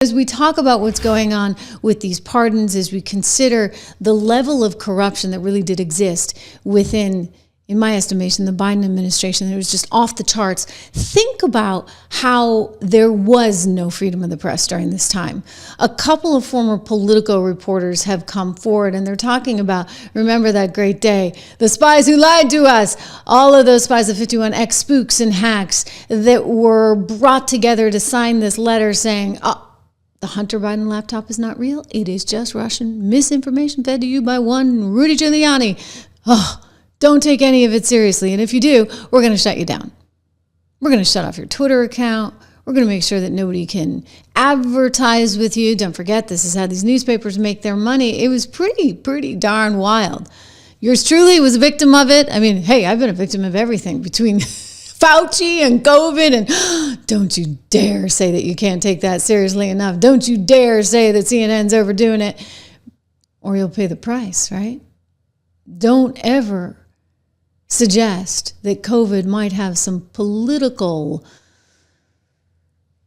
As we talk about what's going on with these pardons, as we consider the level of corruption that really did exist within, in my estimation, the Biden administration, it was just off the charts. Think about how there was no freedom of the press during this time. A couple of former Politico reporters have come forward and they're talking about, remember that great day, the spies who lied to us, all of those spies, the 51 ex-spooks and hacks that were brought together to sign this letter saying, the Hunter Biden laptop is not real. It is just Russian misinformation fed to you by one Rudy Giuliani. Don't take any of it seriously. And if you do, we're going to shut you down. We're going to shut off your Twitter account. We're going to make sure that nobody can advertise with you. Don't forget, this is how these newspapers make their money. It was pretty darn wild. Yours truly was a victim of it. I mean, hey, I've been a victim of everything between Fauci and COVID, and don't you dare say that you can't take that seriously enough. Don't you dare say that CNN's overdoing it, or you'll pay the price, right? Don't ever suggest that COVID might have some political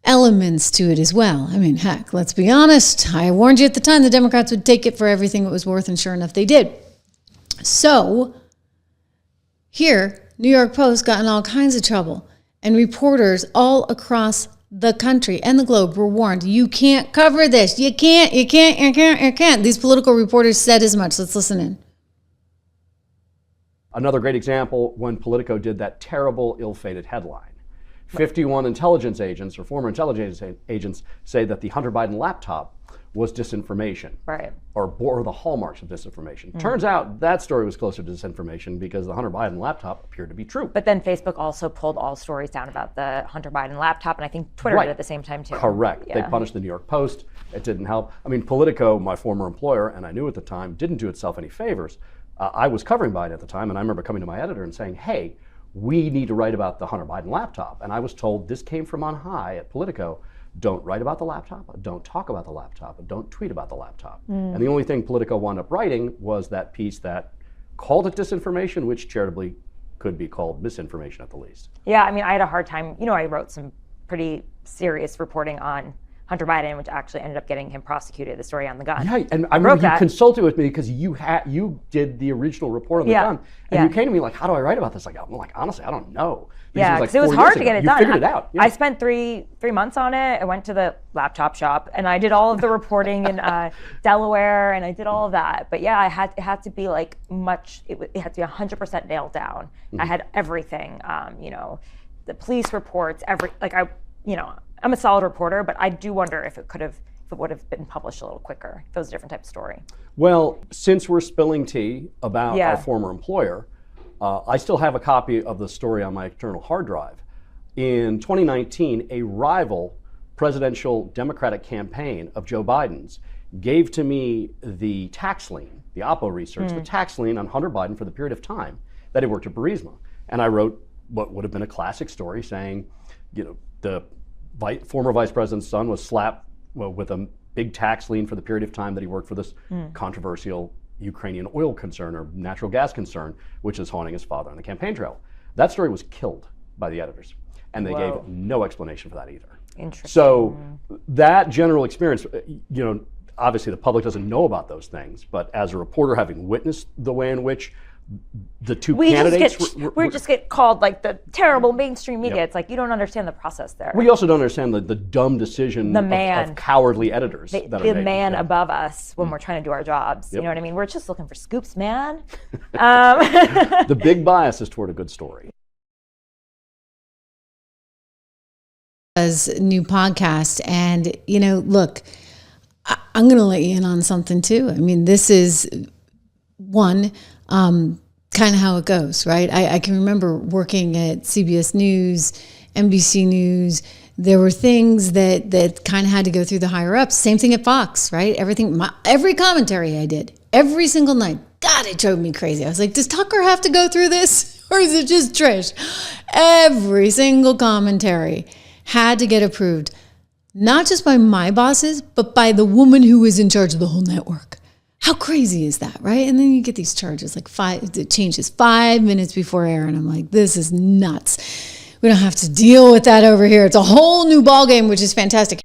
elements to it as well. I mean, heck, let's be honest. I warned you at the time the Democrats would take it for everything it was worth, and sure enough, they did. So here, New York Post got in all kinds of trouble, and reporters all across the country and the globe were warned, you can't cover this. You can't. These political reporters said as much. Let's listen in. Another great example, when Politico did that terrible, ill-fated headline. 51 intelligence agents or former intelligence agents say that the Hunter Biden laptop was disinformation, right? Or bore the hallmarks of disinformation. Turns out that story was closer to disinformation because the Hunter Biden laptop appeared to be true. But then Facebook also pulled all stories down about the Hunter Biden laptop, and I think Twitter did at the same time too. Correct. Yeah. They punished the New York Post. It didn't help. I mean, Politico, my former employer, and I knew at the time, didn't do itself any favors. I was covering Biden at the time, and I remember coming to my editor and saying, hey, we need to write about the Hunter Biden laptop. And I was told this came from on high at Politico. Don't write about the laptop, don't talk about the laptop, don't tweet about the laptop. And the only thing Politico wound up writing was that piece that called it disinformation, which charitably could be called misinformation at the least. Yeah, I mean, I had a hard time. You know, I wrote some pretty serious reporting on Hunter Biden, which actually ended up getting him prosecuted, the story on the gun. Yeah, and I remember you consulted with me because you did the original report on the gun. And you came to me like, how do I write about this? I'm like, honestly, I don't know. Yeah, because it was hard to get it done. You figured it out. Yeah. I spent three months on it. I went to the laptop shop and I did all of the reporting in Delaware, and I did all of that. But yeah, it had to be like it had to be 100% nailed down. I had everything, you know, the police reports, I'm a solid reporter, but I do wonder if it would have been published a little quicker. If it was a different type of story. Well, since we're spilling tea about our former employer, I still have a copy of the story on my external hard drive. In 2019, a rival presidential Democratic campaign of Joe Biden's gave to me the tax lien, the Oppo research, the tax lien on Hunter Biden for the period of time that he worked at Burisma. And I wrote what would have been a classic story saying, you know, the former vice president's son was slapped with a big tax lien for the period of time that he worked for this controversial Ukrainian oil concern or natural gas concern, which is haunting his father on the campaign trail. That story was killed by the editors, and they gave no explanation for that either. Interesting. So that general experience, you know, obviously the public doesn't know about those things, but as a reporter, having witnessed the way in which the two candidates we just get called like the terrible mainstream media. It's like you don't understand the process there. We also don't understand the dumb decision of cowardly editors. The man above us when we're trying to do our jobs. You know what I mean? We're just looking for scoops, man. The big bias is toward a good story. New podcast, and you know, look, I'm going to let you in on something too. I mean, this is one. Kind of how it goes, right? I can remember working at CBS News, NBC News. There were things that kind of had to go through the higher ups. Same thing at Fox, right? Every commentary I did, every single night. God, it drove me crazy. I was like, does Tucker have to go through this? Or is it just Trish? Every single commentary had to get approved, not just by my bosses, but by the woman who was in charge of the whole network. How crazy is that, right? And then you get these charges like it changes 5 minutes before air, and I'm like, this is nuts. We don't have to deal with that over here. It's a whole new ballgame, which is fantastic.